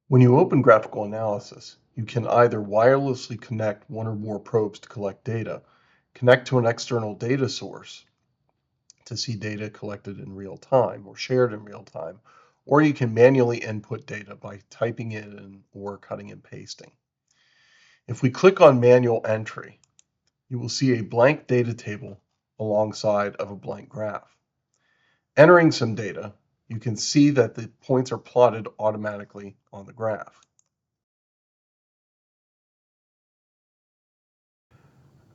When you open graphical analysis, you can either wirelessly connect one or more probes to collect data, connect to an external data source to see data collected in real time or shared in real time, or you can manually input data by typing it in or cutting and pasting. If we click on manual entry, you will see a blank data table alongside of a blank graph. Entering some data, you can see that the points are plotted automatically on the graph.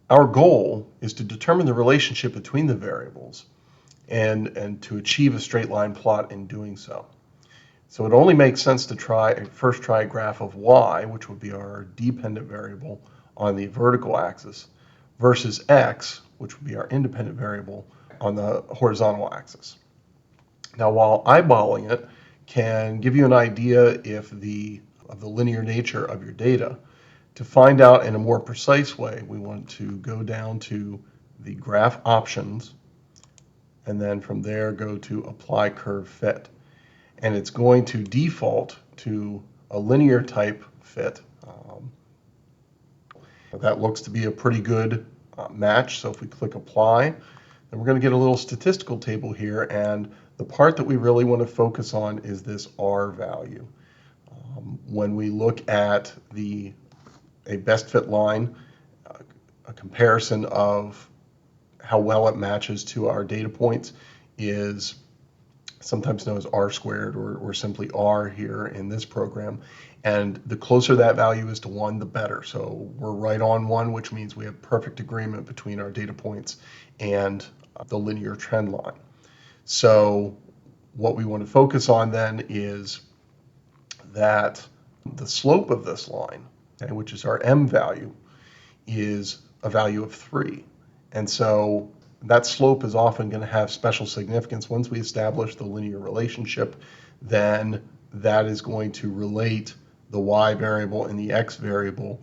Our goal is to determine the relationship between the variables and to achieve a straight line plot in doing so. So it only makes sense to first try a graph of y, which would be our dependent variable on the vertical axis, versus x, which would be our independent variable on the horizontal axis. Now, while eyeballing it can give you an idea of the linear nature of your data, to find out in a more precise way, we want to go down to the graph options, and then from there go to apply curve fit. And it's going to default to a linear type fit. That looks to be a pretty good match. So if we click apply, then we're going to get a little statistical table here. And the part that we really want to focus on is this R value. When we look at a best fit line, a comparison of how well it matches to our data points is sometimes known as R squared or simply R here in this program. And the closer that value is to 1, the better. So we're right on 1, which means we have perfect agreement between our data points and the linear trend line. So what we want to focus on then is that the slope of this line, okay, which is our M value, is a value of 3. And so that slope is often going to have special significance. Once we establish the linear relationship, then that is going to relate the y variable and the x variable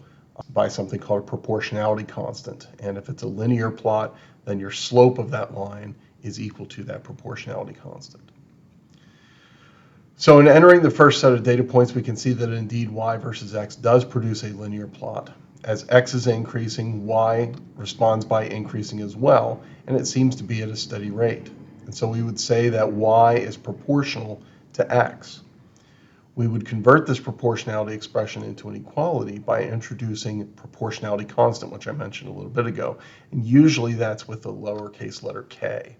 by something called a proportionality constant. And if it's a linear plot, then your slope of that line is equal to that proportionality constant. So in entering the first set of data points, we can see that indeed y versus x does produce a linear plot. As x is increasing, y responds by increasing as well, and it seems to be at a steady rate. And so we would say that y is proportional to x. We would convert this proportionality expression into an equality by introducing proportionality constant, which I mentioned a little bit ago, and usually that's with the lowercase letter k.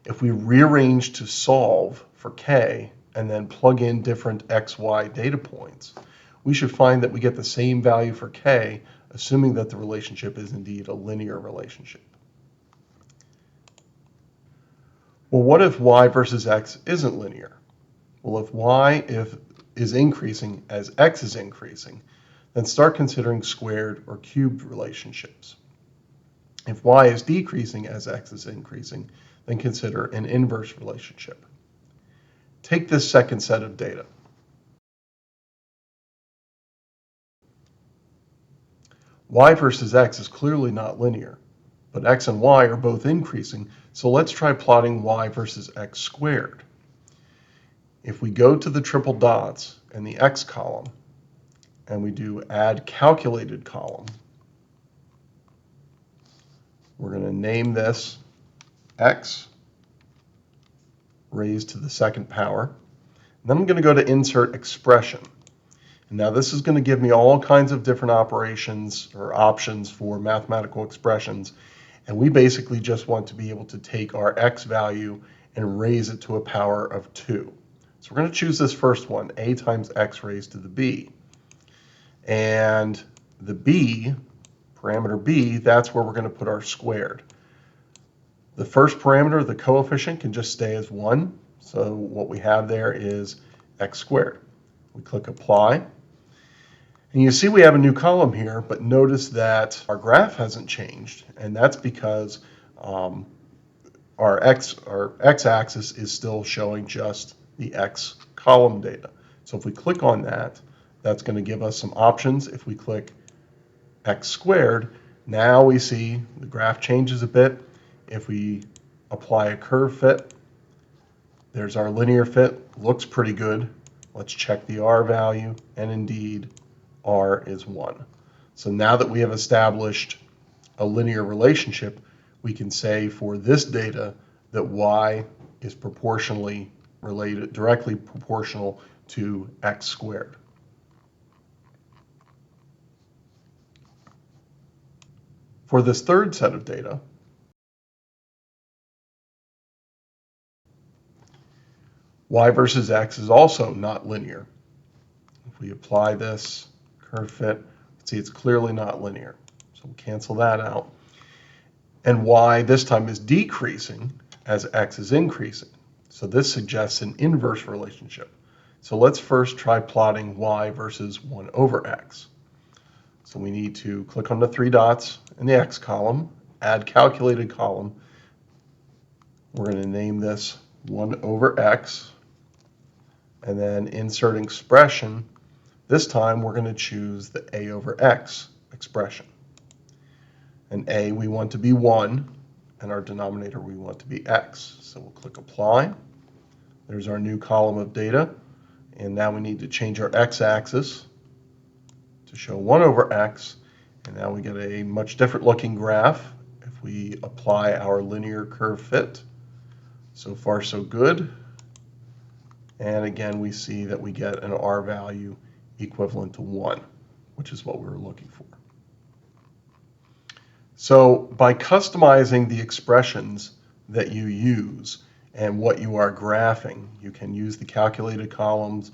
If we rearrange to solve for k and then plug in different x, y data points, we should find that we get the same value for k, assuming that the relationship is indeed a linear relationship. Well, what if y versus x isn't linear? Well, if y is increasing as x is increasing, then start considering squared or cubed relationships. If y is decreasing as x is increasing, then consider an inverse relationship. Take this second set of data. Y versus x is clearly not linear, but x and y are both increasing, so let's try plotting y versus x squared. If we go to the triple dots in the x column, and we do add calculated column, we're going to name this x raised to the second power. And then I'm going to go to insert expression. And now this is going to give me all kinds of different operations or options for mathematical expressions. And we basically just want to be able to take our x value and raise it to a power of 2. So we're going to choose this first one, a times x raised to the b. And the b, parameter b, that's where we're going to put our squared. The first parameter, the coefficient, can just stay as 1. So what we have there is x squared. We click apply. And you see we have a new column here, but notice that our graph hasn't changed. And that's because our x-axis is still showing just the x column data. So if we click on that, that's going to give us some options. If we click x squared, now we see the graph changes a bit. If we apply a curve fit, there's our linear fit, looks pretty good. Let's check the R value, and indeed, R is 1. So now that we have established a linear relationship, we can say for this data that y is proportionally related, directly proportional to x squared. For this third set of data, y versus x is also not linear. If we apply this curve fit, see it's clearly not linear. So we'll cancel that out. And y this time is decreasing as x is increasing. So this suggests an inverse relationship. So let's first try plotting y versus 1 over x. So we need to click on the 3 dots in the x column, add calculated column. We're going to name this 1 over x, and then insert expression. This time we're going to choose the a over x expression. And a we want to be 1, and our denominator we want to be x. So we'll click apply. There's our new column of data. And now we need to change our x-axis to show 1 over x. And now we get a much different looking graph if we apply our linear curve fit. So far so good. And again, we see that we get an R value equivalent to 1, which is what we were looking for. So by customizing the expressions that you use and what you are graphing, you can use the calculated columns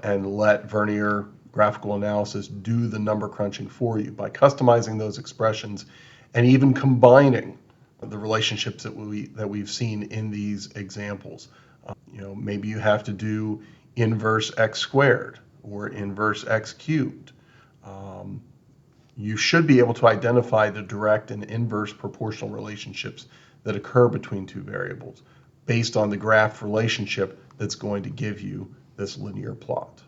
and let Vernier Graphical Analysis do the number crunching for you. By customizing those expressions and even combining the relationships that we've seen in these examples. Maybe you have to do inverse x squared or inverse x cubed. You should be able to identify the direct and inverse proportional relationships that occur between two variables based on the graph relationship that's going to give you this linear plot.